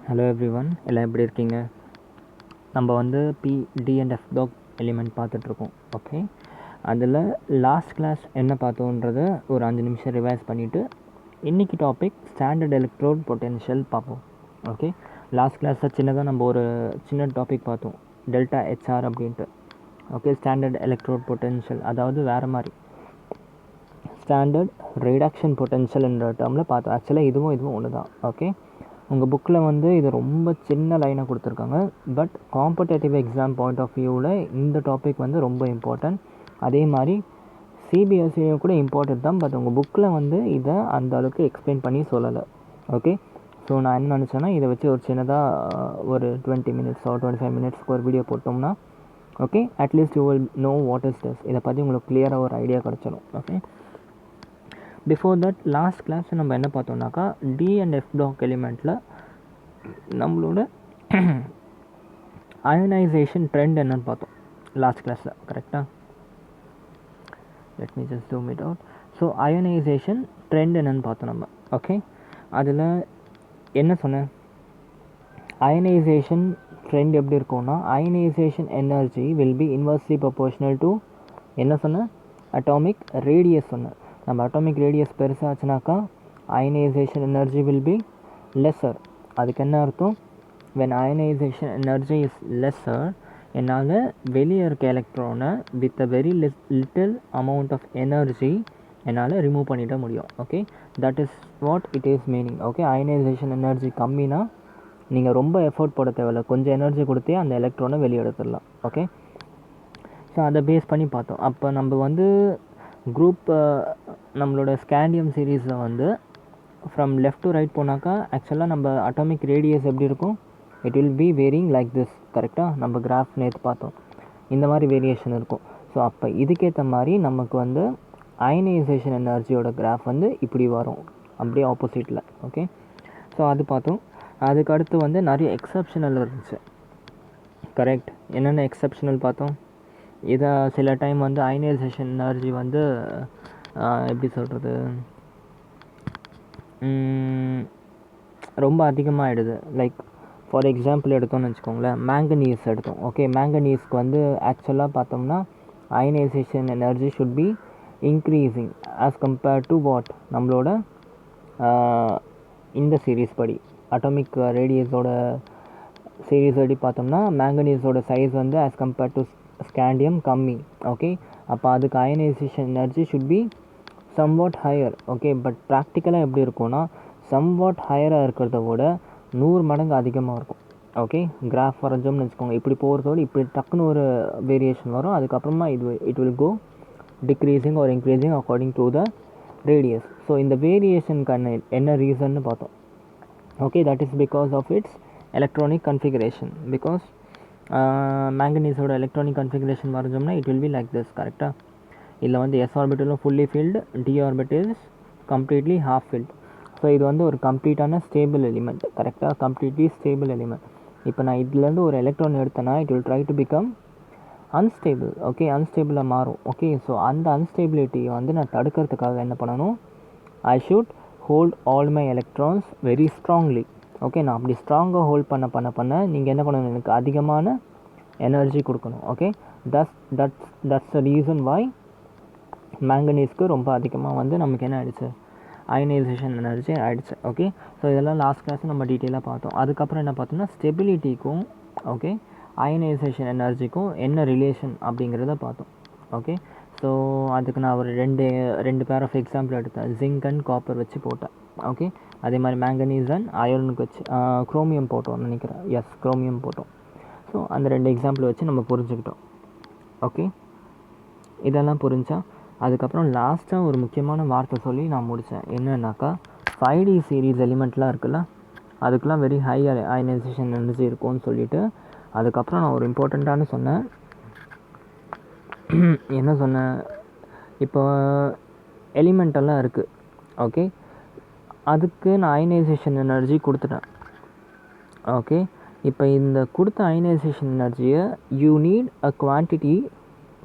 Hello everyone, எல்லாம் எப்படி இருக்கீங்க? நம்ம வந்து டி அண்ட் எஃப் டாக் எலிமெண்ட் பார்த்துட்ருக்கோம். ஓகே, அதில் லாஸ்ட் கிளாஸ் என்ன பார்த்தோன்றதை ஒரு 5 நிமிஷம் ரிவைஸ் பண்ணிவிட்டு இன்றைக்கி டாபிக் ஸ்டாண்டர்ட் எலக்ட்ரோட் பொட்டென்ஷியல் பார்ப்போம். ஓகே, லாஸ்ட் கிளாஸில் சின்னதாக நம்ம ஒரு சின்ன டாபிக் பார்த்தோம், டெல்டா ஹெச்ஆர் அப்படின்ட்டு. ஓகே, ஸ்டாண்டர்ட் எலக்ட்ரோட் பொட்டென்ஷியல், அதாவது வேறு மாதிரி ஸ்டாண்டர்ட் ரிடக்ஷன் பொட்டென்ஷியல்ன்ற டேர்மில் பார்த்தோம். ஆக்சுவலாக இதுவும் ஒன்று தான். ஓகே, உங்கள் புக்கில் வந்து இது ரொம்ப சின்ன லைனாக கொடுத்துருக்காங்க. But competitive exam point of வியூவில் இந்த டாபிக் வந்து ரொம்ப இம்பார்ட்டன்ட். அதே மாதிரி சிபிஎஸ்சியும் கூட இம்பார்ட்டன்ட் தான். பட் உங்கள் புக்கில் வந்து இதை அந்த அளவுக்கு எக்ஸ்பிளைன் பண்ணி சொல்லலை. ஓகே, ஸோ நான் என்ன நினச்சேன்னா இதை வச்சு ஒரு சின்னதாக ஒரு 20 மினிட்ஸோ 25 மினிட்ஸ்க்கு ஒரு வீடியோ போட்டோம்னா okay, at least you will know what is this, இதை பற்றி உங்களுக்கு கிளியராக ஒரு ஐடியா கிடச்சிடும். Okay, before that last class நம்ம என்ன பார்த்தோம்னாக்கா டி அண்ட் எஃப் டாக் எலிமெண்ட்டில் நம்மளோட அயனைசேஷன் ட்ரெண்ட் என்னன்னு பார்த்தோம் லாஸ்ட் கிளாஸில். கரெக்டாக, let me just zoom it out. So ionisation trend என்னன்னு பார்த்தோம் நம்ம. ஓகே, அதில் என்ன சொன்னேன், அயனைசேஷன் ட்ரெண்ட் எப்படி இருக்கும்னா ionization energy will be inversely proportional to என்ன சொன்னேன், அட்டாமிக் ரேடியஸ் சொன்னேன். நம்ம அட்டாமிக் ரேடியஸ் பெருசாச்சுனாக்கா ionization energy will be lesser. அதுக்கு என்ன அர்த்தம், when ionization energy is lesser என்னால் வெளியே இருக்க எலக்ட்ரானை with a very little amount of energy என்னால் ரிமூவ் பண்ணிட முடியும். Okay, that is what it is meaning. Okay, ionization energy கம்மினா நீங்கள் ரொம்ப எஃபோர்ட் போட தேவையில்ல, கொஞ்சம் எனர்ஜி கொடுத்தே அந்த எலக்ட்ரானை வெளியே எடுத்துடலாம். ஓகே, ஸோ அதை பேஸ் பண்ணி பார்த்தோம். அப்போ நம்ம வந்து குரூப் நம்மளோட ஸ்கேண்டியம் சீரீஸில் வந்து ஃப்ரம் லெஃப்ட் டு ரைட் போனாக்கா ஆக்சுவலாக நம்ம அட்டாமிக் ரேடியஸ் எப்படி இருக்கும், it will be varying like this. கரெக்டாக, நம்ம கிராஃப் நேற்று பார்த்தோம், இந்த மாதிரி வேரியேஷன் இருக்கும். ஸோ அப்போ இதுக்கேற்ற மாதிரி நமக்கு வந்து அயனைசேஷன் எனர்ஜியோட கிராஃப் வந்து இப்படி வரும், அப்படியே ஆப்போசிட்டில். ஓகே, ஸோ அது பார்த்தோம். அதுக்கு அடுத்து வந்து நிறைய எக்ஸப்ஷனல் இருந்துச்சு. கரெக்ட், என்னென்ன எக்ஸப்ஷனல் பார்த்தோம். இதை சில டைம் வந்து அயனைசேஷன் எனர்ஜி வந்து எப்படி சொல்கிறது, ரொம்ப அதிகமாகிடுது. லைக் ஃபார் எக்ஸாம்பிள் எடுத்தோம்னு வச்சுக்கோங்களேன், மேங்கனீஸ் எடுத்தோம். ஓகே, மேங்கனீஸ்க்கு வந்து ஆக்சுவலாக பார்த்தோம்னா ionisation energy should be increasing as compared to what, நம்மளோட இந்த சீரீஸ் படி அட்டாமிக் ரேடியஸோட சீரீஸ் படி பார்த்தோம்னா மேங்கனீஸோட சைஸ் வந்து ஆஸ் கம்பேர்ட் டு ஸ்கேண்டியம் கம்மி. ஓகே, அப்போ அதுக்கு ionisation energy should be somewhat higher. Okay, but ப்ராக்டிக்கலாக எப்படி இருக்கும்னா சம்வாட் ஹையராக இருக்கிறத விட 100 மடங்கு அதிகமாக இருக்கும். ஓகே, கிராஃப் வரைஞ்சோம்னு வச்சுக்கோங்க, இப்படி போகிறதோடு இப்படி டக்குன்னு ஒரு வேரியேஷன் வரும். அதுக்கப்புறமா it will go decreasing or increasing according to the radius. So இந்த வேரியேஷனுக்கான என்ன ரீசன்னு பார்த்தோம். Okay, that is because of its electronic configuration. Because மேங்கனீஸோட எலக்ட்ரானிக் கன்ஃபிகரேஷன் வரைஞ்சோம்னா it will be like this. கரெக்டாக, இதில் வந்து எஸ் ஆர்பிட்டலும் fully filled, D orbital is completely half filled. So இது வந்து ஒரு கம்ப்ளீட்டான ஸ்டேபிள் எலிமெண்ட். கரெக்டாக, கம்ப்ளீட்லி ஸ்டேபிள் எலிமெண்ட். இப்போ நான் இதுலேருந்து ஒரு எலக்ட்ரான் எடுத்தேன்னா it will try to become unstable. Okay, அன்ஸ்டேபிளாக மாறும். ஓகே, ஸோ அந்த அன்ஸ்டேபிலிட்டியை வந்து நான் தடுக்கிறதுக்காக என்ன பண்ணணும், I should hold all my electrons very strongly. Okay, நான் அப்படி ஸ்ட்ராங்காக ஹோல்ட் பண்ண நீங்கள் என்ன பண்ணணும், எனக்கு அதிகமான எனர்ஜி கொடுக்கணும். Okay, that's the reason why மேங்கனீஸ்க்கு ரொம்ப அதிகமாக வந்து நமக்கு என்ன ஆகிடுச்சு, அயனைசேஷன் எனர்ஜி ஆகிடுச்சு. ஓகே, ஸோ இதெல்லாம் லாஸ்ட் கிளாஸ் நம்ம டீட்டெயிலாக பார்த்தோம். அதுக்கப்புறம் என்ன பார்த்தோம்னா ஸ்டெபிலிட்டிக்கும் ஓகே அயனைசேஷன் எனர்ஜிக்கும் என்ன ரிலேஷன் அப்படிங்கிறத பார்த்தோம். ஓகே, ஸோ அதுக்கு நான் ஒரு ரெண்டு பேர் ஆஃப் எக்ஸாம்பிள் எடுத்தேன், ஜிங்க் அண்ட் காப்பர் வச்சு போட்டேன். ஓகே, அதே மாதிரி மேங்கனீஸ் அண்ட் அயர்னுக்கு வச்சு குரோமியம் போட்டோம் நினைக்கிறேன். எஸ், குரோமியம் போட்டோம். ஸோ அந்த 2 எக்ஸாம்பிள் வச்சு நம்ம புரிஞ்சுக்கிட்டோம். ஓகே, இதெல்லாம் புரிஞ்சா அதுக்கப்புறம் லாஸ்ட்டாக ஒரு முக்கியமான வார்த்தை சொல்லி நான் முடித்தேன். என்னன்னாக்கா 5D சீரீஸ் எலிமெண்ட்லாம் இருக்குல்ல, அதுக்கெலாம் வெரி ஹை அயனைசேஷன் எனர்ஜி இருக்கும்னு சொல்லிவிட்டு அதுக்கப்புறம் நான் ஒரு இம்பார்ட்டண்ட்டானு சொன்னேன். என்ன சொன்னேன், இப்போ எலிமெண்டெல்லாம் இருக்குது. ஓகே, அதுக்கு நான் அயனைசேஷன் எனர்ஜி கொடுத்துட்டேன். ஓகே, இப்போ இந்த கொடுத்த அயனைசேஷன் எனர்ஜியை you need a quantity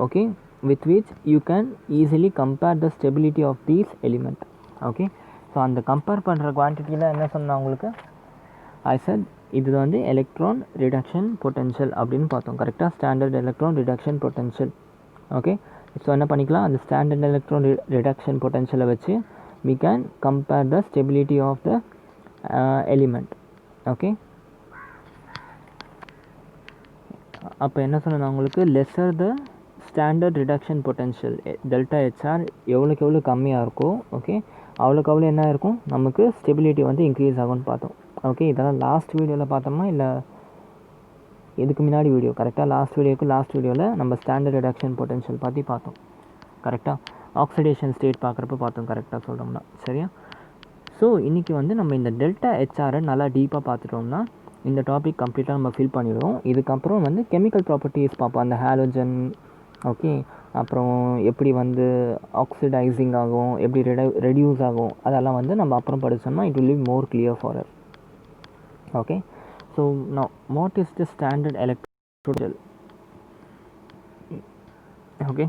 okay with which you can easily compare the stability of these element. okay, so அந்த கம்பேர் பண்ணுற குவான்டிட்டியில் என்ன சொன்னேன் உங்களுக்கு, I said இது வந்து எலக்ட்ரான் ரிடக்ஷன் பொட்டன்ஷியல் அப்படின்னு பார்த்தோம். கரெக்டாக standard electron reduction potential. Okay, so என்ன பண்ணிக்கலாம், அந்த ஸ்டாண்டர்ட் எலக்ட்ரான் ரிடக்ஷன் பொட்டன்ஷியலை வச்சு we can compare the stability of the element. Okay, அப்போ என்ன சொன்னேன் உங்களுக்கு, lesser the standard reduction potential delta HR எவ்வளோக்கு எவ்வளோ கம்மியாக இருக்கோ ஓகே அவ்வளோக்கு அவ்வளோ என்ன இருக்கும் நமக்கு ஸ்டெபிலிட்டி வந்து இன்க்ரீஸ் ஆகும்னு பார்த்தோம். ஓகே, இதெல்லாம் லாஸ்ட் வீடியோவில் பார்த்தோமா இல்லை இதுக்கு முன்னாடி வீடியோ? கரெக்டாக லாஸ்ட் வீடியோவில் நம்ம ஸ்டாண்டர்ட் ரிடக்ஷன் பொட்டன்ஷியல் பற்றி பார்த்தோம். கரெக்டாக ஆக்சிடேஷன் ஸ்டேட் பார்க்குறப்ப பார்த்தோம். கரெக்டாக சொல்கிறோம்னா சரியா? ஸோ இன்றைக்கி வந்து நம்ம இந்த டெல்டா ஹெச்ஆரை நல்லா டீப்பாக பார்த்துட்டோம்னா இந்த டாபிக் கம்ப்ளீட்டாக நம்ம ஃபில் பண்ணிவிடுவோம். இதுக்கப்புறம் வந்து கெமிக்கல் ப்ராப்பர்ட்டிஸ் பார்ப்போம். அந்த ஹாலோஜன் ஓகே, அப்புறம் எப்படி வந்து ஆக்சிடைசிங் ஆகும், எப்படி ரெடியூஸ் ஆகும், அதெல்லாம் வந்து நம்ம அப்புறம் படித்தோம்னா it will be more clear for us. Okay, so now what is the standard electrode? Okay,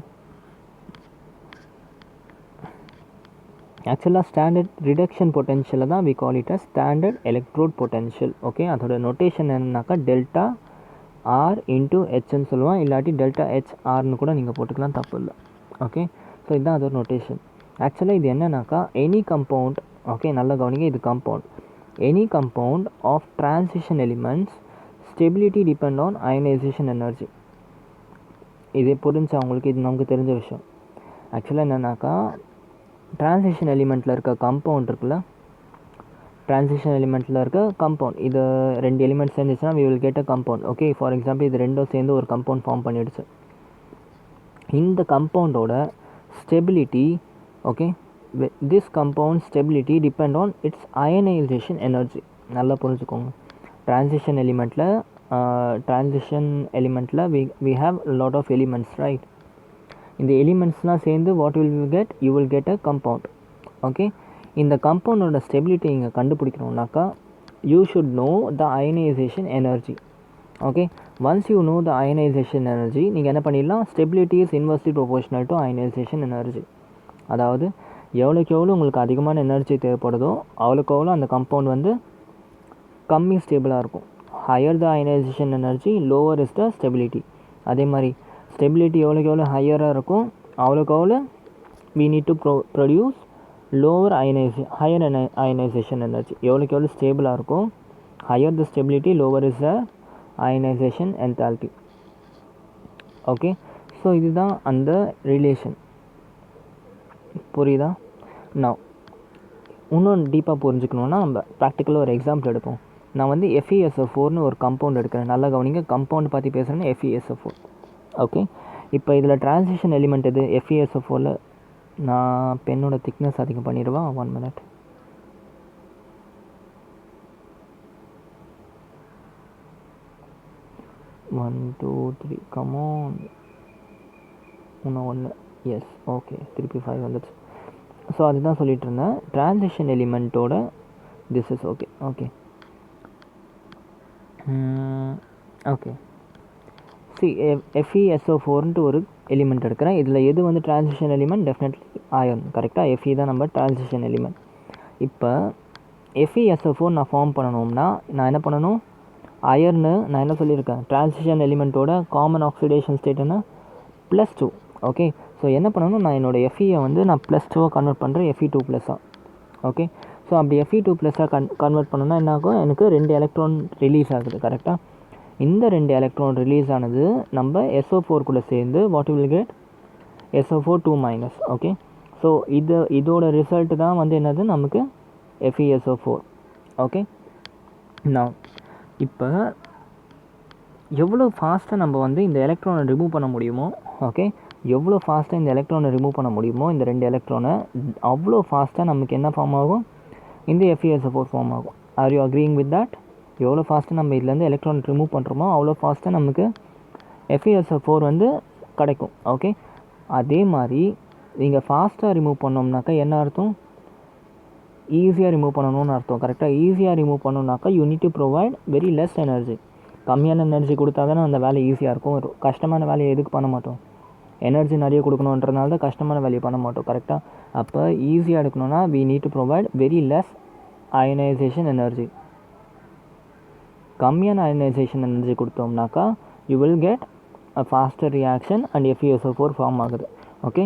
ஆக்சுவலாக ஸ்டாண்டர்ட் ரிடக்ஷன் பொட்டன்ஷியலை தான் we call it as standard electrode potential. Okay, அதோட நோட்டேஷன் என்னன்னாக்கா டெல்டா ஆர் இன்ட்டு ஹெச்ன்னு சொல்லுவோம், இல்லாட்டி டெல்டா ஹெச் ஆர்னு கூட நீங்கள் போட்டுக்கலாம், தப்பு இல்லை. ஓகே, ஸோ இதுதான் அதோட நோட்டேஷன். ஆக்சுவலாக இது என்னன்னாக்கா எனி கம்பவுண்ட், ஓகே நல்லா கவனிங்க, இது compound, any compound of transition elements stability depend on ionisation energy. இதே புரிஞ்சா உங்களுக்கு? இது நமக்கு தெரிஞ்ச விஷயம். ஆக்சுவலாக என்னன்னாக்கா டிரான்சிஷன் எலிமெண்ட்டில் இருக்க கம்பவுண்ட் இருக்குல்ல, டிரான்சிஷன் எலிமெண்ட்டில் இருக்க கம்பவுண்ட், இது ரெண்டு எலிமெண்ட்ஸ் சேர்ந்துச்சுன்னா we will get a compound. Okay, for example இது ரெண்டும் சேர்ந்து ஒரு கம்பவுண்ட் ஃபார்ம் பண்ணிடுச்சு. இந்த கம்பவுண்டோட stability okay this compound stability depend on its ionization energy. நல்லா புரிஞ்சுக்கோங்க. டிரான்சிஷன் எலிமெண்ட்டில் we have a lot of elements, right? இந்த எலிமெண்ட்ஸ்லாம் சேர்ந்து what will you get, you will get a compound. Okay, இந்த கம்பவுண்டோட ஸ்டெபிலிட்டி இங்கே கண்டுபிடிக்கணும்னாக்கா you should know the ionization energy. Okay, once you know the ionization energy நீங்கள் என்ன பண்ணிடலாம், stability is inversely proportional to ionization energy. அதாவது எவ்வளோக்கு எவ்வளோ உங்களுக்கு அதிகமான எனர்ஜி தேவைப்படுதோ அவ்வளோக்கு எவ்வளோ அந்த கம்பவுண்ட் வந்து கம்மி ஸ்டேபிளாக இருக்கும். Higher the ionization energy lower is the stability. அதே மாதிரி ஸ்டெபிலிட்டி எவ்வளோக்கு எவ்வளோ ஹையராக இருக்கும் அவ்வளோக்கு எவ்வளோ we need to produce higher ionisation energy. எவ்வளோக்கு எவ்வளோ ஸ்டேபிளாக இருக்கும், higher the stability lower is the ionisation enthalpy. Okay, so இதுதான் அந்த ரிலேஷன். புரியுதா? நான் இன்னும் டீப்பாக புரிஞ்சுக்கணுன்னா நம்ம ப்ராக்டிக்கலாக ஒரு எக்ஸாம்பிள் எடுப்போம். நான் வந்து FeSO4னு ஒரு கம்பவுண்ட் எடுக்கிறேன். நல்லா கவனிங்க, கம்பவுண்ட் பற்றி பேசுகிறேன்னா FeSO4. ஓகே, இப்போ இதில் டிரான்சிஷன் எலிமெண்ட் எது? FeSO4ல் நான் பென்னோட திக்னஸ் அதிகம் பண்ணிடுவா. 1 minute. One two three come on இன்னும் ஒன்று. எஸ், ஓகே, திருப்பி 5 வந்துடுச்சு. ஸோ அதுதான் சொல்லிட்டு இருந்தேன், டிரான்சிஷன் எலிமெண்ட்டோட this is okay. Okay okay see FeSO4ன்ட்டு ஒரு எலிமெண்ட் எடுக்கிறேன். இதில் எது வந்து டிரான்சிஷன் எலிமெண்ட்? Definitely iron. கரெக்டாக Fe தான் நம்ம டிரான்சிஷன் எலிமெண்ட். இப்போ FeSO4 நான் ஃபார்ம் பண்ணணும்னா நான் என்ன பண்ணணும், அயர்னு நான் என்ன சொல்லியிருக்கேன், டிரான்சிஷன் எலிமெண்ட்டோட காமன் ஆக்சிடேஷன் ஸ்டேட்டுன்னு +2. ஓகே, ஸோ என்ன பண்ணணும், நான் என்னோடய Fe வந்து நான் +2 கன்வெர்ட் பண்ணுறேன் Fe2+. ஓகே, ஸோ அப்படி Fe2+ கன்வெர்ட் பண்ணணும்னா என்ன ஆகும், எனக்கு 2 எலக்ட்ரான் ரிலீஸ் ஆகுது. கரெக்டாக இந்த 2 எலக்ட்ரான் ரிலீஸ் ஆனது நம்ம SO4 சேர்ந்து what will get, SO4 2-. Okay, so இதோட ரிசல்ட் தான் வந்து என்னது நமக்கு FeSO4. ஓகே, நான் இப்போ எவ்வளோ ஃபாஸ்ட்டாக நம்ம வந்து இந்த எலக்ட்ரானை ரிமூவ் பண்ண முடியுமோ, ஓகே எவ்வளோ ஃபாஸ்ட்டாக இந்த எலக்ட்ரானை ரிமூவ் பண்ண முடியுமோ, இந்த 2 எலக்ட்ரானை அவ்வளோ ஃபாஸ்ட்டாக நமக்கு என்ன ஃபார்ம் ஆகும், இந்த FeSO4 ஃபார்ம் ஆகும். Are you agreeing with that? எவ்வளோ ஃபாஸ்ட்டாக நம்ம இதுலேருந்து எலக்ட்ரான் ரிமூவ் பண்ணுறோமோ அவ்வளோ ஃபாஸ்ட்டாக நமக்கு FeSO4 வந்து கிடைக்கும். ஓகே, அதே மாதிரி நீங்கள் ஃபாஸ்ட்டாக ரிமூவ் பண்ணோம்னாக்கா என்ன அர்த்தம், ஈஸியாக ரிமூவ் பண்ணணும்னு அர்த்தம். கரெக்டாக ஈஸியாக ரிமூவ் பண்ணணுன்னாக்கா you need to provide very less energy. கம்மியான எனர்ஜி கொடுத்தா தானே அந்த வேலை ஈஸியாக இருக்கும். ஒரு கஷ்டமான வேலையை எதுக்கு பண்ண மாட்டோம், எனர்ஜி நிறைய கொடுக்கணுன்றதுனால தான் கஷ்டமான வேலையை பண்ண மாட்டோம். கரெக்டாக அப்போ ஈஸியாக எடுக்கணும்னா we need to provide very less ionization energy. கம்மியான அயனைசேஷன் எனர்ஜி கொடுத்தோம்னாக்கா you will get a faster reaction and FeSO4 form ஆகுது. ஓகே,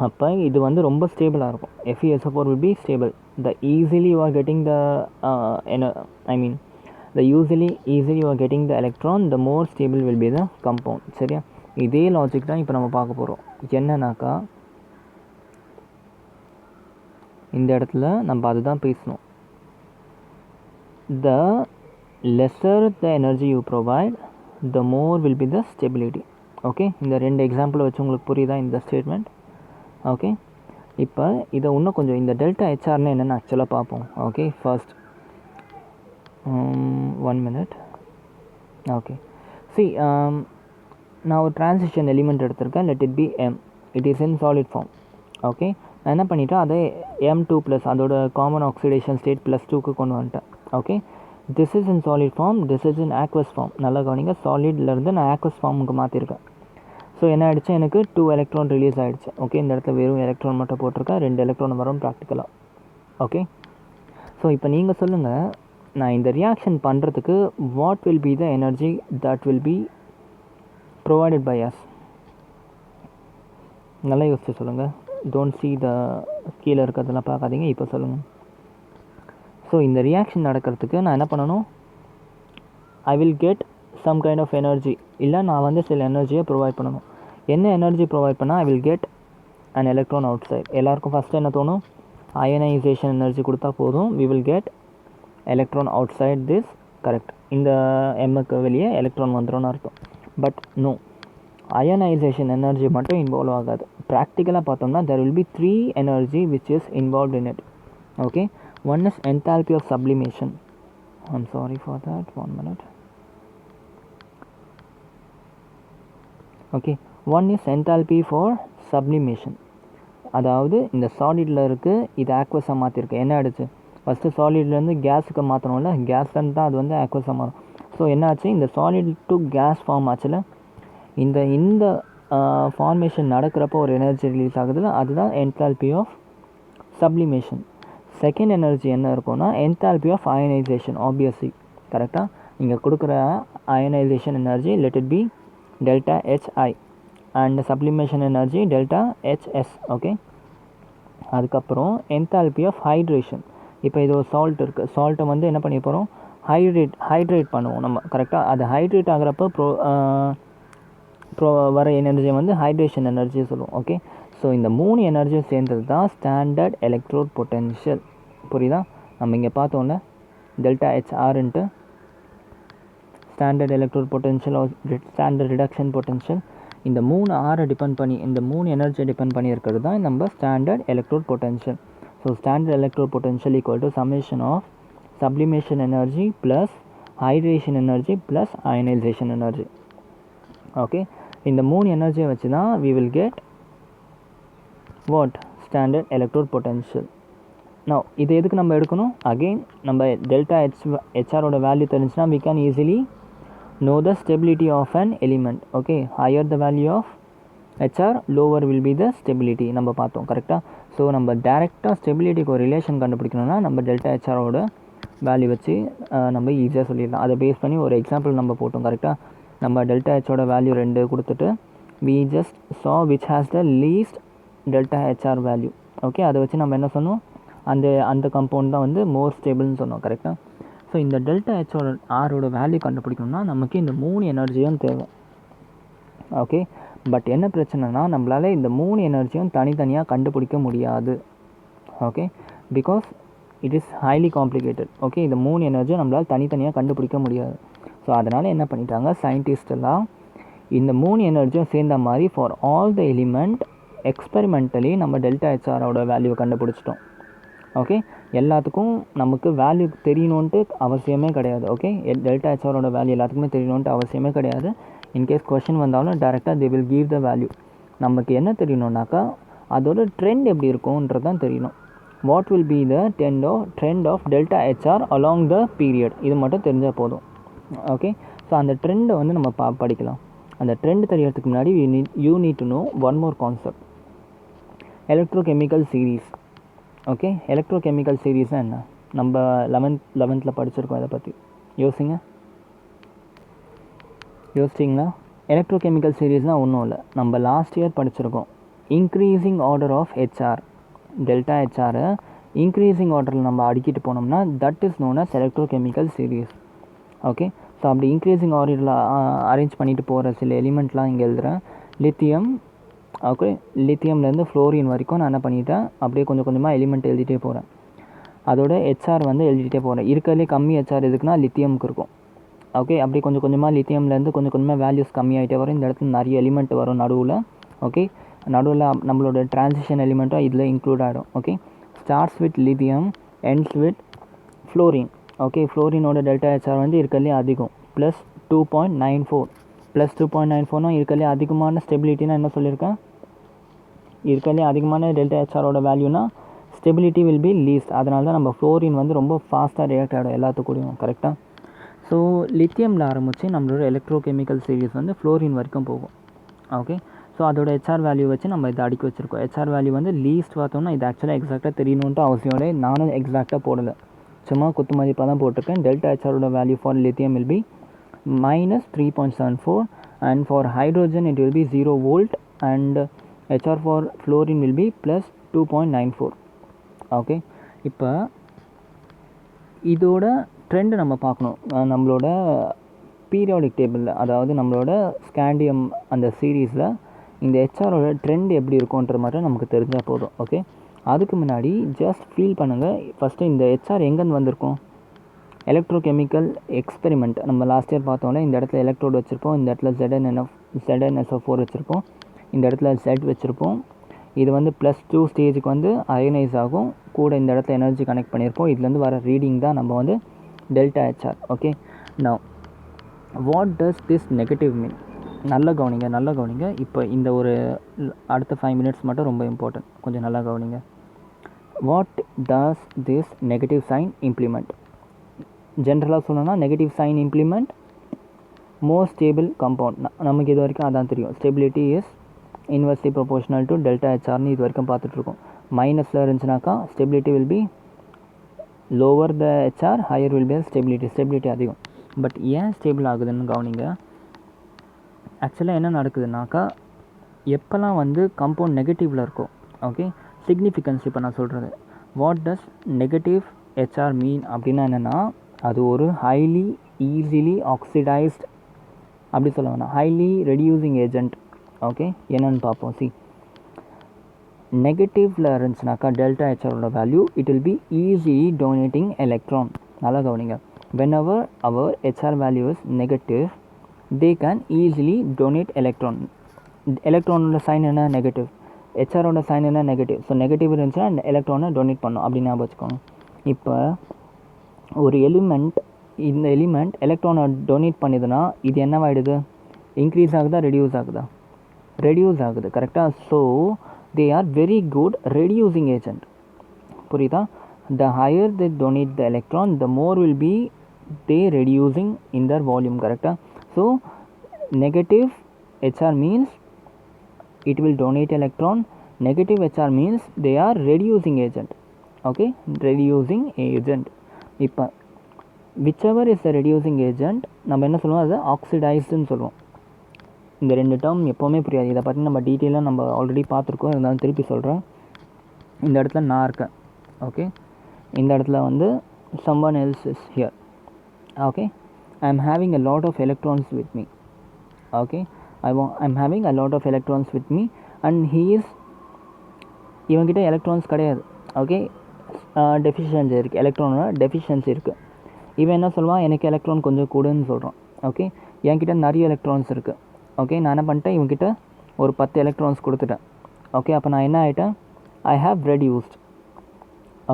அப்போ இது வந்து ரொம்ப ஸ்டேபிளாக இருக்கும். FeSO4 will be stable. The easily you are getting the easily you are getting the electron, the more stable will be the compound. சரியா? இதே logic தான் இப்போ நம்ம பார்க்க போகிறோம். என்னன்னாக்கா இந்த இடத்துல நம்ம அதுதான் பேசணும். The lesser the energy you provide, the more will be the stability. Okay, இந்த 2 எக்ஸாம்பிள் வச்சு உங்களுக்கு புரியுதா இந்த ஸ்டேட்மெண்ட்? ஓகே, இப்போ இதை இன்னும் கொஞ்சம் இந்த டெல்டா ஹெச்ஆர்னு என்னென்னு ஆக்சுவலாக பார்ப்போம். Okay, first 1 minute. Okay, see நான் ஒரு ட்ரான்சிஷன் எலிமெண்ட் எடுத்திருக்கேன். Let it be M. It is in solid form. Okay, நான் என்ன பண்ணிட்டேன், அதை M2+ அதோட காமன் ஆக்சிடேஷன் ஸ்டேட் +2க்கு கொண்டு வந்துட்டேன். Okay, this is in solid form, this is in aqueous form. நல்லா கவனிங்க, சாலிட்லேருந்து நான் ஆக்வஸ் ஃபார்முக்கு மாற்றிருக்கேன். ஸோ என்ன ஆகிடுச்சு, எனக்கு 2 எலக்ட்ரான் ரிலீஸ் ஆகிடுச்சு. ஓகே, இந்த இடத்துல வெறும் எலக்ட்ரான் மட்டும் போட்டிருக்கேன், 2 எலக்ட்ரான் வரும் ப்ராக்டிக்கலாக. ஓகே, ஸோ இப்போ நீங்கள் சொல்லுங்கள், நான் இந்த ரியாக்ஷன் பண்ணுறதுக்கு what will be the energy that will be provided by us? நல்லா யோசிச்சு சொல்லுங்கள். டோன்ட் சி த கீழே இருக்கிறதெல்லாம் பார்க்காதீங்க, இப்போ சொல்லுங்கள். ஸோ இந்த ரியாக்ஷன் நடக்கிறதுக்கு நான் என்ன பண்ணணும்? I will get some kind of energy, இல்லை நான் வந்து சில எனர்ஜியை ப்ரொவைட் பண்ணணும். என்ன எனர்ஜி ப்ரொவைட் பண்ணால் I will get an electron outside. எல்லாருக்கும் ஃபஸ்ட்டு என்ன தோணும்? அயனைசேஷன் எனர்ஜி கொடுத்தா போதும், we will get electron outside this. Correct, இந்த எம்முக்கு வெளியே எலக்ட்ரான் வந்துடும்னு அர்த்தம். பட் நோ, அயனைசேஷன் எனர்ஜி மட்டும் இன்வால்வ் ஆகாது. ப்ராக்டிக்கலாக பார்த்தோம்னா there will be 3 energy which is involved in it. Okay, one is enthalpy of sublimation. I'm sorry for that, 1 minute. Okay, one is enthalpy for sublimation. அதாவது இந்த சாலிடில் இருக்குது, இது ஆக்வஸாக மாற்றிருக்கு. என்ன ஆகிடுச்சு, ஃபஸ்ட்டு சாலிட்லேருந்து கேஸுக்கு மாற்றணும்ல, கேஸ்லேருந்து தான் அது வந்து ஆக்வஸாக மாறும். ஸோ என்னாச்சு, இந்த சாலிட் டு கேஸ் ஃபார்ம் ஆச்சுல, இந்த ஃபார்மேஷன் நடக்கிறப்போ ஒரு எனர்ஜி ரிலீஸ் ஆகுதுல, அதுதான் enthalpy of sublimation. Second energy என்ன இருக்கும்னா என்தால்பி ஆஃப் அயனைசேஷன். ஆப்வியஸ்லி கரெக்டாக இங்கே கொடுக்குற ionisation energy let it be delta HI and sublimation energy delta HS. Okay, அதுக்கப்புறம் என்தால்பி ஆஃப் ஹைட்ரேஷன். இப்போ இது ஒரு சால்ட் இருக்குது, சால்ட்டை வந்து என்ன பண்ணி போகிறோம், ஹைட்ரேட் பண்ணுவோம் நம்ம. கரெக்டாக அது ஹைட்ரேட் ஆகிறப்போ வர எனர்ஜியை வந்து ஹைட்ரேஷன் எனர்ஜி சொல்லுவோம். ஓகே, ஸோ இந்த 3 எனர்ஜியும் சேர்ந்தது தான் ஸ்டாண்டர்ட் எலக்ட்ரோட் பொட்டென்ஷியல். புரியுதா? நம்ம இங்கே பார்த்தோம்ல டெல்டா ஹெச்ஆர்ன்ட்டு standard electrode potential standard reduction potential. இந்த 3 ஆரை டிபெண்ட் பண்ணி, இந்த 3 எனர்ஜியை டிபெண்ட் பண்ணி இருக்கிறது தான் நம்ம standard electrode potential. So standard electrode potential equal to summation of sublimation energy plus hydration energy plus ionization energy. Okay, இந்த 3 எனர்ஜியை வச்சு தான் we will get what, standard electrode potential. நான் இது எதுக்கு நம்ம எடுக்கணும்? அகெயின் நம்ம டெல்டா ஹெச்ஆரோட வேல்யூ தெரிஞ்சுன்னா we can easily know the stability of an element. Okay, higher the value of HR, lower will be the stability. நம்ம பார்த்தோம் கரெக்டாக. ஸோ நம்ம டேரெக்டாக ஸ்டெபிலிட்டிக்கு ஒரு ரிலேஷன் கண்டுபிடிக்கணும்னா நம்ம டெல்டா ஹெச்ஆரோட வேல்யூ வச்சு நம்ம ஈஸியாக சொல்லிடலாம். அதை பேஸ் பண்ணி ஒரு எக்ஸாம்பிள் நம்ம போட்டோம் கரெக்டாக. நம்ம டெல்டா ஹெச்சோட வேல்யூ 2 கொடுத்துட்டு we just saw which has the least delta HR value. Okay, அதை வச்சு நம்ம என்ன சொன்னோம், அந்த கம்பவுண்ட் தான் வந்து மோர் ஸ்டேபிள்னு சொன்னோம் கரெக்டாக. ஸோ இந்த டெல்டா ஹெச்சோட ஆரோட வேல்யூ கண்டுபிடிக்கணும்னா நமக்கு இந்த 3 எனர்ஜியும் தேவை. ஓகே, பட் என்ன பிரச்சனைனா நம்மளால் இந்த 3 எனர்ஜியும் தனித்தனியாக கண்டுபிடிக்க முடியாது. Okay, because it is highly complicated. Okay, இந்த 3 எனர்ஜியும் நம்மளால் தனித்தனியாக கண்டுபிடிக்க முடியாது. ஸோ அதனால் என்ன பண்ணிட்டாங்க சயின்டிஸ்டெல்லாம், இந்த 3 எனர்ஜியும் சேர்ந்த மாதிரி for all the element experimentally நம்ம டெல்டா ஹெச்ஆரோட வேல்யூவை கண்டுபிடிச்சிட்டோம். ஓகே, எல்லாத்துக்கும் நமக்கு வேல்யூ தெரியணுன்ட்டு அவசியமே கிடையாது. ஓகே, டெல்டா ஹெச்ஆரோட வேல்யூ எல்லாத்துக்குமே தெரியணுன்ட்டு அவசியமே கிடையாது. இன்கேஸ் கொஷின் வந்தாலும் டேரெக்டாக they will give the value. நமக்கு என்ன தெரியணுன்னாக்கா அதோட ட்ரெண்ட் எப்படி இருக்கும்ன்றது தான் தெரியணும். What will be the trend of delta HR along the period, இது மட்டும் தெரிஞ்சால் போதும். ஓகே, ஸோ அந்த ட்ரெண்டை வந்து நம்ம படிக்கலாம். அந்த ட்ரெண்ட் தெரியறதுக்கு முன்னாடி you need to know one more concept, electrochemical series. Okay, electrochemical சீரீஸ்னால் என்ன? நம்ம 11th படிச்சிருக்கோம். இதை பற்றி யோசிங்க. யோசிச்சிங்களா? எலக்ட்ரோகெமிக்கல் சீரீஸ்னால் ஒன்றும் இல்லை, நம்ம லாஸ்ட் இயர் படிச்சிருக்கோம். Increasing order of HR, delta ஹெச்ஆரை இன்க்ரீஸிங் ஆர்டரில் நம்ம அடிக்கிட்டு போனோம்னா that is known as electrochemical series. Okay, so அப்படி இன்க்ரீஸிங் ஆர்டரில் அரேஞ்ச் பண்ணிட்டு போகிற சில எலிமெண்ட்லாம் இங்கே எழுதுகிறேன். லித்தியம், ஓகே, லித்தியம்லேருந்து ஃப்ளோரின் வரைக்கும் நான் என்ன பண்ணிட்டேன், அப்படியே கொஞ்சம் கொஞ்சமாக எலிமெண்ட் எழுதிட்டே போகிறேன். அதோட ஹெச்ஆர் வந்து எழுதிட்டே போகிறேன். இருக்கிறதுலே கம்மி ஹெச்ஆர் எதுக்குன்னா லித்தியமுக்கு இருக்கும். ஓகே, அப்படி கொஞ்சம் கொஞ்சமாக லித்தியம்லேருந்து கொஞ்சம் கொஞ்சமாக வேல்யூஸ் கம்மியாகிட்டே வரும். இந்த இடத்துல நிறைய எலிமெண்ட் வரும் நடுவில். ஓகே, நடுவில் நம்மளோட டிரான்சிஷன் எலிமெண்ட்டும் இதில் இன்க்ளூட் ஆகிடும். Okay, starts with lithium, ends with fluorine. Okay, ஃப்ளோரினோட டெல்டா ஹெச்ஆர் வந்து இருக்கிறதுலே அதிகம், ப்ளஸ் 2.94. ப்ளஸ் 2.94னா இருக்கிறதுலே அதிகமான ஸ்டெபிலிட்டினா என்ன சொல்லியிருக்கேன், இருக்கிறதுலே அதிகமான டெல்டா ஹெச்ஆரோட வேல்யூனா ஸ்டெபிலிட்டி வில் பி லீஸ்ட். அதனால தான் நம்ம ஃப்ளோரின் வந்து ரொம்ப ஃபாஸ்ட்டாக ரியாக்ட் ஆகிடும் எல்லாத்துக்கூடையும். கரெக்டாக? ஸோ லித்தியமில் ஆரம்பித்து நம்மளோட எலக்ட்ரோகெமிக்கல் சீரீஸ் வந்து ஃப்ளோரின் வரைக்கும் போகும். ஓகே, ஸோ அதோட ஹெச்ஆர் வேல்யூ வச்சு நம்ம இதை அடுக்கி வச்சுருக்கோம். ஹெச்ஆர் வேல்யூ வந்து லீஸ்ட் பார்த்தோம்னா இது ஆக்சுவலாக எக்ஸாக்டாக தெரியணுன்ட்டு அவசியம் இல்லை, நானும் எக்ஸாக்டாக போடலை, சும்மா குத்து மதிப்பாக தான் போட்டிருக்கேன். டெல்டா ஹெச்ஆரோட value for lithium will be -3.74 and for hydrogen it will be 0 volt and HR for fluorine will be +2.94. Okay, இப்போ இதோட ட்ரெண்டு நம்ம பார்க்கணும். நம்மளோட பீரியாடிக் டேபிளில், அதாவது நம்மளோட ஸ்காண்டியம் அந்த சீரீஸில் இந்த ஹெச்ஆரோட ட்ரெண்ட் எப்படி இருக்கும்ன்ற மாதிரி நமக்கு தெரிஞ்சால் போதும். ஓகே, அதுக்கு முன்னாடி ஜஸ்ட் ஃபீல் பண்ணுங்கள், ஃபஸ்ட்டு இந்த ஹெச்ஆர் எங்கேருந்து வந்திருக்கும். எலக்ட்ரோகெமிக்கல் எக்ஸ்பெரிமெண்ட் நம்ம லாஸ்ட் இயர் பார்த்தோம்ல, இந்த இடத்துல எலக்ட்ரோடு வச்சுருப்போம், இந்த இடத்துல ZnSO4 வச்சுருப்போம், இந்த இடத்துல Z வச்சுருப்போம். இது வந்து +2 ஸ்டேஜுக்கு வந்து அயனைஸ் ஆகும், கூட இந்த இடத்துல எனர்ஜி கனெக்ட் பண்ணியிருப்போம். இதுலேருந்து வர ரீடிங் தான் நம்ம வந்து delta HR. Okay, now what does this negative mean? நல்லா கவனிங்க. இப்போ இந்த ஒரு அடுத்த 5 மினிட்ஸ் மட்டும் ரொம்ப இம்பார்ட்டன்ட், கொஞ்சம் நல்லா கவனிங்க. What does this negative sign implement? ஜென்ரலாக சொல்லணும்னா negative sign implement more stable compound. நமக்கு இது வரைக்கும் அதான் தெரியும். Stability is inversely proportional to delta ஹெச்ஆர்னு இது வரைக்கும் பார்த்துட்ருக்கோம். மைனஸில் இருந்துச்சுனாக்கா stability will be lower the HR, higher will be stability அதிகம். பட் ஏன் ஸ்டேபிள் ஆகுதுன்னு கவனிங்க. ஆக்சுவலாக என்ன நடக்குதுனாக்கா, எப்போல்லாம் வந்து கம்பவுண்ட் நெகட்டிவில் இருக்கும், ஓகே, சிக்னிஃபிகன்ஸ் இப்போ நான் சொல்கிறது. வாட் டஸ் நெகட்டிவ் ஹெச்ஆர் மீன் அப்படின்னா என்னென்னா, அது ஒரு ஹைலி ஈஸிலி ஆக்சிடைஸ்ட், அப்படி சொல்ல வேணாம், ஹைலி ரெடியூசிங் ஏஜென்ட். ஓகே, என்னென்னு பார்ப்போம். நெகட்டிவில் இருந்துச்சுனாக்கா டெல்டா ஹெச்ஆரோட value it will be easily donating electron. நல்லா கவனிங்க. whenever our HR value is negative, they can easily donate electron. எலக்ட்ரானோட சைன் என்ன, நெகட்டிவ். ஹெச்ஆரோட சைன் என்ன, நெகட்டிவ். ஸோ நெகட்டிவ் இருந்துச்சுன்னா எலக்ட்ரானை டொனேட் பண்ணணும் அப்படின்னு ஞாபகம் வச்சுக்கோங்க. இப்போ ஒரு எலிமெண்ட், இந்த எலிமெண்ட் எலக்ட்ரானை டொனேட் பண்ணிதுன்னா இது என்னவாயிடுது, இன்க்ரீஸ் ஆகுதா, ரெடியூஸ் ஆகுதா? ரெடியூஸ் ஆகுது. கரெக்டாக? So they are very good reducing agent. புரியுதா? The higher they donate the electron, the more will be they reducing in their volume. Correct? So negative HR means it will donate electron, negative HR means they are reducing agent. Okay, reducing agent. இப்போ whichever is the reducing agent நம்ம என்ன சொல்லுவோம், அது ஆக்சிடைஸ்டுன்னு சொல்லுவோம். இந்த ரெண்டு term எப்போவுமே புரியாது, இதை பற்றி நம்ம டீட்டெயிலாக நம்ம ஆல்ரெடி பார்த்துருக்கோம், இருந்தாலும் திருப்பி சொல்கிறேன். இந்த இடத்துல நான் இருக்கேன், ஓகே, இந்த இடத்துல வந்து someone else is here. Okay, I am having a lot of electrons with me. Okay, I am having a lot of electrons with me and he is, இவங்கிட்ட எலக்ட்ரான்ஸ் கிடையாது. ஓகே, டெஃபிஷியன்சி இருக்குது, எலக்ட்ரானோட deficiency இருக்குது. இவன் என்ன சொல்லுவான், எனக்கு electron கொஞ்சம் கூடுன்னு சொல்கிறான். ஓகே, என்கிட்ட நிறைய எலக்ட்ரான்ஸ் இருக்குது. ஓகே, நான் என்ன பண்ணிட்டேன், இவங்கிட்ட ஒரு 10 எலக்ட்ரான்ஸ் கொடுத்துட்டேன். ஓகே, அப்போ நான் என்ன ஆகிட்டேன், I have reduced.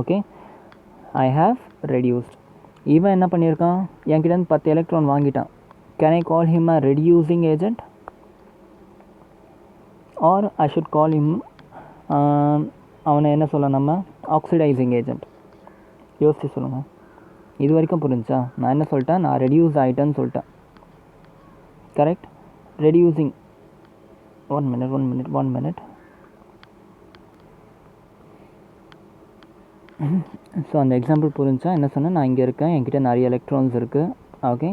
Okay, I have reduced. இவன் என்ன பண்ணியிருக்கான், என்கிட்ட 10 எலக்ட்ரான் வாங்கிட்டான். Can I call him a reducing agent or I should call him அவனை என்ன சொல்ல, நம்ம ஆக்சிடைசிங் ஏஜென்ட்? யோசிச்சு சொல்லுங்கள். இது வரைக்கும் புரிஞ்சா? நான் என்ன சொல்லிட்டேன், நான் ரெடியூஸ் ஆகிட்டேன்னு சொல்லிட்டேன். Correct? Reducing. One minute. So அந்த எக்ஸாம்பிள் புரிஞ்சா என்ன சொன்னேன், நான் இங்கே இருக்கேன், என்கிட்ட நிறைய எலக்ட்ரான்ஸ் இருக்குது. ஓகே,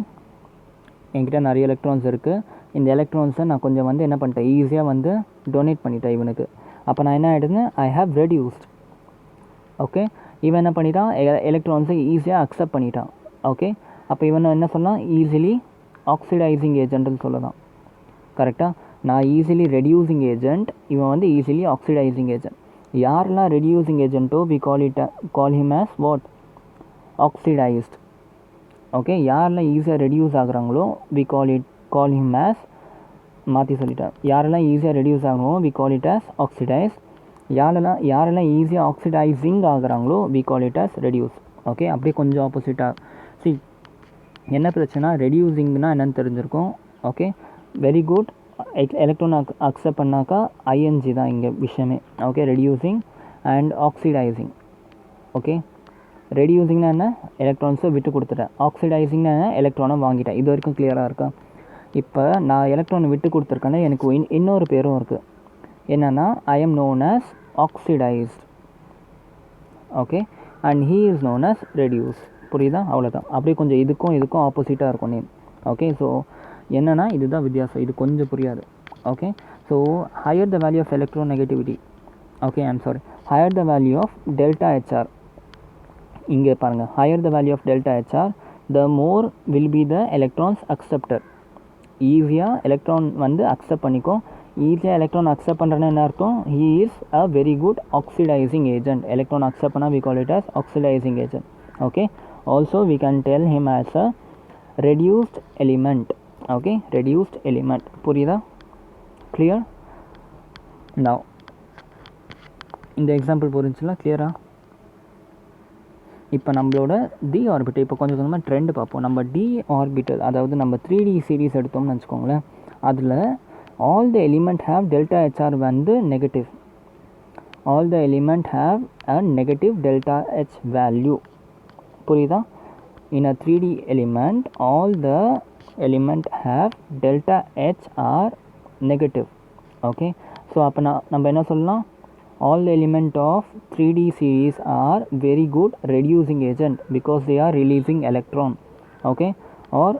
என்கிட்ட நிறைய எலக்ட்ரான்ஸ் இருக்குது, இந்த எலக்ட்ரான்ஸை நான் கொஞ்சம் வந்து என்ன பண்ணிட்டேன், ஈஸியாக வந்து டொனேட் பண்ணிட்டேன் இவனுக்கு. அப்போ நான் என்ன ஆகிடுதுன்னு, ஐ ஹாவ் ரெடியூஸ்ட். ஓகே, இவன் என்ன பண்ணிட்டான், எலக்ட்ரான்ஸை ஈஸியாக அக்செப்ட் பண்ணிட்டான். ஓகே, அப்போ இவனை என்ன சொல்லலாம், ஈஸிலி ஆக்சிடைசிங் ஏஜென்ட்னு சொல்லலாம். கரெக்டாக, நான் ஈஸிலி ரெடியூசிங் ஏஜென்ட், இவன் வந்து ஈஸிலி ஆக்சிடைசிங் ஏஜென்ட். யாரெல்லாம் ரெடியூசிங் ஏஜென்ட்டோ we call him as what, oxidized. Okay, யாரெல்லாம் ஈஸியாக ரெடியூஸ் ஆகுறாங்களோ வி கால் ஹிம் ஆஸ், மாற்றி சொல்லிட்டேன், யாரெல்லாம் ஈஸியாக ரெடியூஸ் ஆகணும் we call it as oxidize. யாரெல்லாம் ஈஸியாக ஆக்சிடைசிங் ஆகுறாங்களோ we call it as reduce. Okay, அப்படியே கொஞ்சம் ஆப்போசிட்டாக. சி, என்ன பிரச்சனை, ரெடியூசிங்னா என்னென்னு தெரிஞ்சிருக்கும். Okay, very good. Electron accept பண்ணாக்கா ஐஎன்ஜி தான் இங்கே விஷயமே. Okay, reducing and oxidizing. Okay, ரெடியூசிங்னா என்ன, எலக்ட்ரான்ஸை விட்டு கொடுத்துட்டேன். ஆக்சிடைசிங்னா என்ன, எலக்ட்ரானை வாங்கிட்டேன். இது வரைக்கும் கிளியராக இருக்கா? இப்போ நான் எலக்ட்ரானை விட்டு கொடுத்துருக்கேன்னா எனக்கு இன்னொரு பேரும் இருக்குது. என்னென்னா, I am known as oxidised. Okay, and he is known as reduce. புரியுதா? அவ்வளோதான். அப்படியே கொஞ்சம் இதுக்கும் ஆப்போசிட்டாக இருக்கும் நேம். ஓகே, ஸோ என்னென்னா இதுதான் வித்தியாசம். இது கொஞ்சம் புரியாது. Okay, so higher the value of electronegativity. Okay, I'm sorry, higher the value of delta HR. இங்கே பாருங்கள், higher the value of delta HR the more will be the electrons acceptor. ஈஸியாக electron வந்து அக்செப்ட் பண்ணிக்கும். ஈஸியாக electron accept பண்ணுறேன்னா என்ன அர்த்தம், he is a very good oxidizing agent. Electron accept பண்ணால் we call it as oxidizing agent. Okay, also we can tell him as a reduced element. Okay, reduced element. புரியுதா? Clear? Now இந்த example புரிஞ்சுங்களா? கிளியரா? இப்போ நம்மளோட D orbital இப்போ கொஞ்சம் கொஞ்சமாக ட்ரெண்ட் பார்ப்போம். நம்ம டி ஆர்பிட்டல், அதாவது நம்ம 3D சீரீஸ் எடுத்தோம்னு வச்சுக்கோங்களேன். அதில் all the element have delta HR வந்து negative. All the element have a negative delta H value. புரியுதா? In a 3D element all the element have delta H R negative. Okay, so அப்போ நம்ம என்ன சொல்லலாம், all the element of 3D series are very good reducing agent because they are releasing electron. Okay, or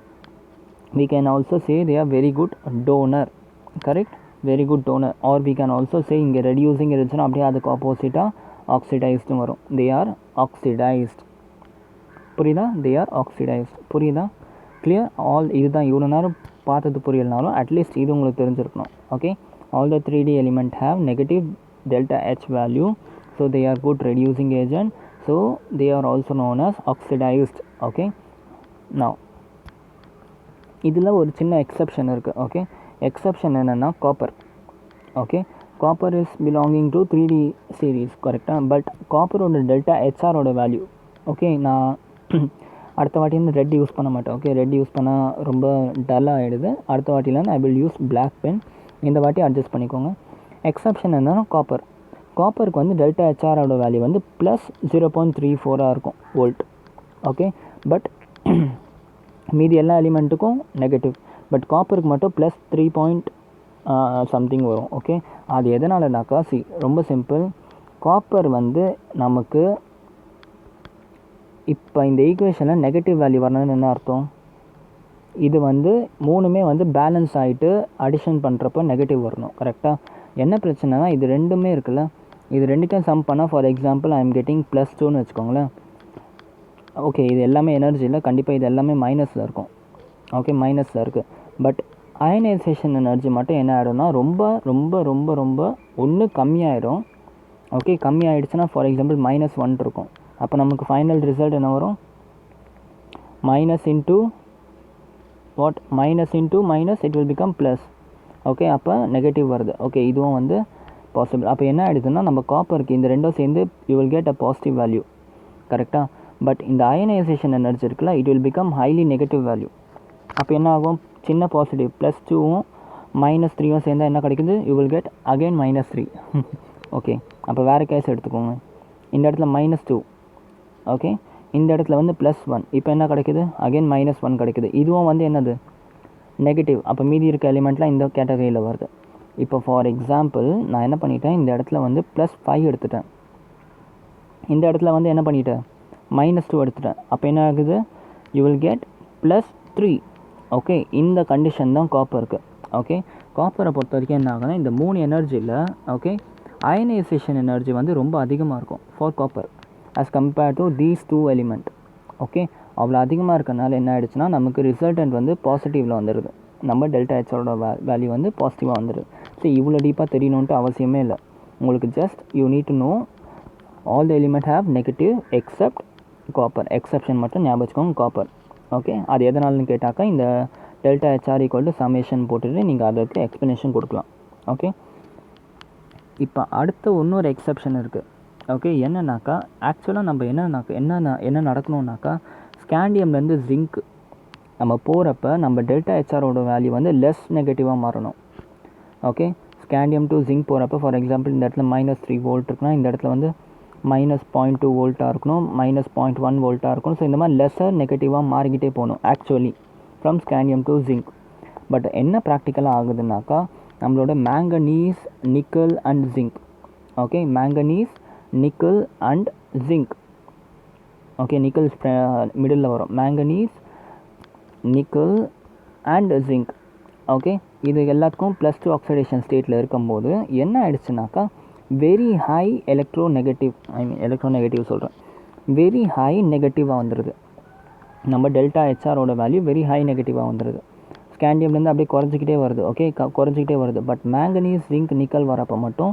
we can also say they are very good donor. Correct, very good donor. Or we can also say inge reducing irundhuchana அப்படியே அதுக்கு ஆப்போசிட்டா oxidized வரும். they are oxidized. புரியுதா? they are oxidized. புரியுதா? clear? all இதுதான் இவ்வளோ நேரம் பார்த்தது புரியலனாலும் அட்லீஸ்ட் இது உங்களுக்கு தெரிஞ்சிருக்கணும். Okay, all the 3D element have negative delta H value, so they are good reducing agent, so they are also known as oxidized. Okay, now இதில் ஒரு சின்ன எக்ஸப்ஷன் இருக்குது. ஓகே, எக்ஸப்ஷன் என்னென்னா copper. Okay, copper is belonging to 3D series. கரெக்டாக, but காப்பரோட delta ஹெச்ஆரோட value. Okay, நான் அடுத்த வாட்டிலேருந்து red use பண்ண மாட்டேன். ஓகே, ரெட் யூஸ் பண்ணால் ரொம்ப டல்லாக ஆகிடுது. அடுத்த வாட்டிலேருந்து I will use black pen. இந்த வாட்டி அட்ஜஸ்ட் பண்ணிக்கோங்க. எக்ஸப்ஷன் என்னன்னா காப்பர். காப்பருக்கு வந்து டெல்டா ஹெச்ஆரோட வேல்யூ வந்து ப்ளஸ் 0.34 இருக்கும் வோல்ட். ஓகே, பட் மீதி எல்லா எலிமெண்ட்டுக்கும் நெகட்டிவ், பட் காப்பருக்கு மட்டும் ப்ளஸ் 3 சம்திங் வரும். ஓகே, அது எதனாலனாக்கா, ரொம்ப சிம்பிள். காப்பர் வந்து நமக்கு இப்போ இந்த ஈக்குவேஷனில் நெகட்டிவ் வேல்யூ வரணும்னு என்ன அர்த்தம், இது வந்து மூணுமே வந்து பேலன்ஸ் ஆகிட்டு அடிஷன் பண்ணுறப்போ நெகட்டிவ் வரணும். கரெக்டாக, என்ன பிரச்சனைனா இது ரெண்டுமே இருக்குல்ல, இது ரெண்டுக்கும் சம் பண்ணால் for example I am getting +2ன்னு வச்சுக்கோங்களேன். ஓகே, இது எல்லாமே எனர்ஜியில் கண்டிப்பாக இது எல்லாமே மைனஸில் இருக்கும். ஓகே, மைனஸில் இருக்குது. பட் அயனைசேஷன் எனர்ஜி மட்டும் என்ன ஆகிடும்னா ரொம்ப ரொம்ப ரொம்ப ரொம்ப ஒன்று கம்மியாயிடும். ஓகே, கம்மியாயிடுச்சுன்னா ஃபார் எக்ஸாம்பிள் -1 இருக்கும். அப்போ நமக்கு ஃபைனல் ரிசல்ட் என்ன வரும், minus into what, minus into minus it will become plus. Okay, அப்போ நெகட்டிவ் வருது. ஓகே, இதுவும் வந்து பாசிபிள். அப்போ என்ன ஆகிடுதுன்னா நம்ம காப்பருக்கு இந்த ரெண்டும் சேர்ந்து you will get a positive value. கரெக்டாக, பட் இந்த அயனைசேஷன் எனர்ஜி இருக்குல்ல, it will become highly negative value. அப்போ என்ன ஆகும், சின்ன பாசிட்டிவ் +2வும் -3யும் சேர்ந்தால் என்ன கிடைக்குது, you will get again -3. Okay, அப்போ வேறு கேஸ் எடுத்துக்கோங்க. இந்த இடத்துல -2. ஓகே, இந்த இடத்துல வந்து +1. இப்போ என்ன கிடைக்குது, அகெயின் -1 கிடைக்குது. இதுவும் வந்து என்னது, நெகட்டிவ். அப்போ மீதி இருக்க எலிமெண்ட்லாம் இந்த கேட்டகரியில் வருது. இப்போ ஃபார் எக்ஸாம்பிள் நான் என்ன பண்ணிட்டேன், இந்த இடத்துல வந்து +5 எடுத்துட்டேன். இந்த இடத்துல வந்து என்ன பண்ணிட்டேன், -2 எடுத்துட்டேன். அப்போ என்ன ஆகுது, யூ வில் கெட் +3. ஓகே, இந்த கண்டிஷன் தான் காப்பருக்கு. ஓகே, காப்பரை பொறுத்த வரைக்கும் என்ன ஆகுதுன்னா, இந்த 3 எனர்ஜியில் ஓகே அயனைசேஷன் எனர்ஜி வந்து ரொம்ப அதிகமாக இருக்கும் for copper as compared to these 2 element. Okay, அவ்வளோ அதிகமாக இருக்கனால என்ன ஆகிடுச்சுன்னா நமக்கு ரிசல்டன்ட் வந்து பாசிட்டிவில் வந்துடுது. நம்ம டெல்டா ஹெச்சோட வேல்யூ வந்து பாசிட்டிவாக வந்துடுது. ஸோ இவ்வளோ டீப்பாக தெரியணுன்ட்டு அவசியமே இல்லை. உங்களுக்கு just you need to no all the element have negative accept copper. Exception மட்டும் ஞாபகம் வச்சுக்கோங்க, காப்பர். ஓகே, அது எதனாலன்னு கேட்டாக்கா இந்த delta HR equal to summation போட்டுட்டு நீங்கள் அதுக்கு எக்ஸ்ப்ளனேஷன் கொடுக்கலாம். ஓகே, இப்போ அடுத்த இன்னொரு எக்ஸப்ஷன் இருக்குது. ஓகே, என்னன்னாக்கா ஆக்சுவலாக நம்ம என்ன நடக்கணுன்னாக்கா ஸ்கேண்டியம்லேருந்து ஜிங்க் நம்ம போகிறப்ப நம்ம டெல்டா ஹெச்ஆரோட வேல்யூ வந்து லெஸ் நெகட்டிவாக மாறணும். ஓகே, ஸ்கேண்டியம் டு ஜிங்க் போகிறப்ப ஃபார் எக்ஸாம்பிள் இந்த இடத்துல -3 வோல்ட் இருக்குன்னா இந்த இடத்துல வந்து -0.2 வோல்ட்டாக இருக்கணும், -0.1 வோல்ட்டாக இருக்கணும். ஸோ இந்த மாதிரி லெஸ்ஸர் நெகட்டிவாக மாறிக்கிட்டே போகணும் actually from scandium to zinc. But என்ன ப்ராக்டிக்கலாக ஆகுதுன்னாக்கா நம்மளோட manganese, nickel and zinc. Okay, manganese, nickel and zinc. Okay, nickel middle வரும், manganese, nickel and zinc. Okay, இது எல்லாத்துக்கும் +2 ஆக்சிடேஷன் ஸ்டேட்டில் இருக்கும்போது என்ன ஆயிடுச்சுனாக்கா வெரி ஹை எலக்ட்ரோநெகட்டிவ் சொல்கிறேன், வெரி ஹை நெகட்டிவாக வந்துடுது. நம்ம டெல்டா ஹெச்ஆரோட வேல்யூ வெரி ஹை நெகட்டிவாக வந்துடுது. ஸ்கேண்டியம்லேருந்து அப்படியே குறைஞ்சிக்கிட்டே வருது. ஓகே, குறைஞ்சிக்கிட்டே வருது. பட் மேங்கனீஸ், ஜிங்க், நிக்கல் வரப்போ மட்டும்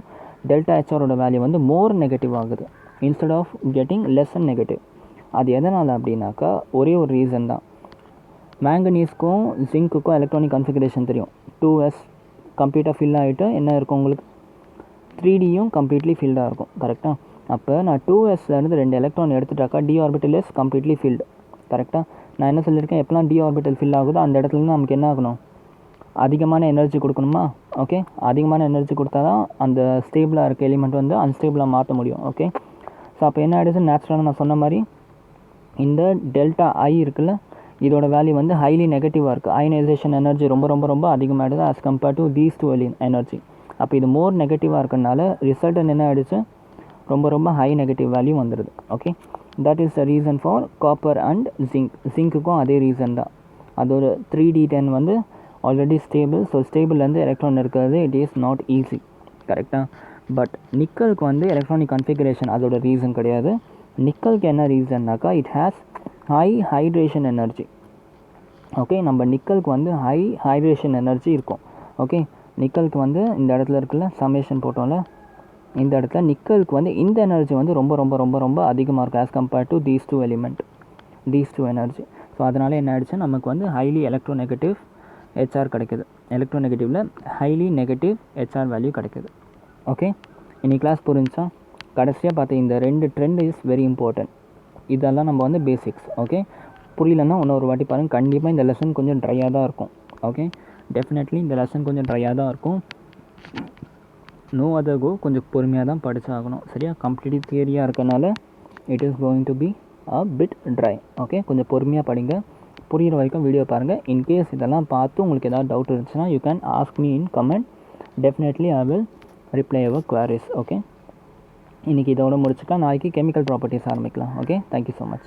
டெல்டா ஹெச்ஆரோட வேல்யூ வந்து மோர் நெகட்டிவ் ஆகுது instead of getting less and negative. அது எதனால் அப்படின்னாக்கா ஒரே ஒரு ரீசன் தான். மேங்கனீஸ்க்கும் ஜிங்க்குக்கும் எலக்ட்ரானிக் கன்ஃபிகரேஷன் தெரியும். 2s கம்ப்ளீட்டாக ஃபில் ஆகிட்டு என்ன இருக்கும் உங்களுக்கு 3Dயும் கம்ப்ளீட்லி ஃபில்டாக இருக்கும். கரெக்டாக? அப்போ நான் 2sலேருந்து 2 எலக்ட்ரான் எடுத்துட்டாக்கா d orbital is completely filled. கரெக்டாக? நான் என்ன சொல்லியிருக்கேன், எப்போலாம் டி ஆர்பிட்டல் ஃபில் ஆகுதோ அந்த இடத்துலேருந்து நமக்கு என்ன ஆகணும், அதிகமான எனர்ஜி கொடுக்கணுமா? ஓகே, அதிகமான எனர்ஜி கொடுத்தா தான் அந்த ஸ்டேபிளாக இருக்க எலிமெண்ட் வந்து அன்ஸ்டேபிளாக மாற்ற முடியும். ஓகே, ஸோ அப்போ என்ன ஆகிடுச்சு, நேச்சுரலாக நான் சொன்ன மாதிரி இந்த டெல்டா ஐ இருக்குல்ல, இதோட வேல்யூ வந்து ஹைலி நெகட்டிவாக இருக்குது. அயனைசேஷன் எனர்ஜி ரொம்ப ரொம்ப ரொம்ப அதிகமாகிடுது as compared to these 2 energy. அப்போ இது மோர் நெகட்டிவாக இருக்கனால ரிசல்டன் என்ன ஆகிடுச்சு, ரொம்ப ரொம்ப ஹை நெகட்டிவ் வேல்யூ வந்துடுது. Okay, that is the reason for copper and zinc. ஜிங்க்குக்கும் அதே ரீசன் தான். அதோட 3D10 வந்து ஆல்ரெடி ஸ்டேபிள். ஸோ ஸ்டேபிள்லேருந்து எலக்ட்ரான் இருக்கிறது இட் இஸ் நாட் ஈஸி. கரெக்டாக? பட் நிக்கலுக்கு வந்து எலக்ட்ரானிக் கன்ஃபிகரேஷன் அதோட ரீசன் கிடையாது. நிக்கலுக்கு என்ன ரீசன்னாக்கா it has high hydration energy. Okay, நம்ம நிக்கலுக்கு வந்து ஹை ஹைட்ரேஷன் எனர்ஜி இருக்கும். ஓகே, நிக்கலுக்கு வந்து இந்த இடத்துல இருக்குல்ல சமேஷன் போட்டோம்ல, இந்த இடத்துல நிக்கலுக்கு வந்து இந்த எனர்ஜி வந்து ரொம்ப ரொம்ப ரொம்ப ரொம்ப அதிகமாக இருக்கும் as compared to these 2 element, these 2 energy. So அதனால் என்ன ஆகிடுச்சு, நமக்கு வந்து ஹைலி எலக்ட்ரோநெகட்டிவ் ஹெச்ஆர் கிடைக்குது. எலக்ட்ரோநெகட்டிவில் ஹைலி நெகட்டிவ் ஹெச்ஆர் வேல்யூ கிடைக்குது. ஓகே, இன்னைக்கு கிளாஸ் புரிஞ்சா? கடைசியாக பார்த்து இந்த 2 ட்ரெண்ட் இஸ் வெரி இம்பார்ட்டன்ட். இதெல்லாம் நம்ம வந்து பேசிக்ஸ். ஓகே, புரியலன்னா இன்னொரு வாட்டி பாருங்கள். கண்டிப்பாக இந்த லெசன் கொஞ்சம் ட்ரையாக தான் இருக்கும். ஓகே, டெஃபினெட்லி இந்த லெசன் கொஞ்சம் ட்ரையாக தான் இருக்கும். நோ அதர் கோ, கொஞ்சம் பொறுமையாக தான் படித்தாகணும். சரியா? கம்ப்ளீட்லி தியரியாக இருக்கனால it is going to be a bit try. Okay, கொஞ்சம் பொறுமையாக படிங்க. புரிகிற வரைக்கும் வீடியோ பாருங்கள். இன்கேஸ் இதெல்லாம் பார்த்து உங்களுக்கு ஏதாவது டவுட் இருந்துச்சுன்னா you can ask me in comment. Definitely I will reply your queries. Okay, இன்றைக்கி இதோட முடிச்சுக்கலாம். நாளைக்கு கெமிக்கல் ப்ராப்பர்ட்டிஸ் ஆரம்பிக்கலாம். Okay, thank you so much.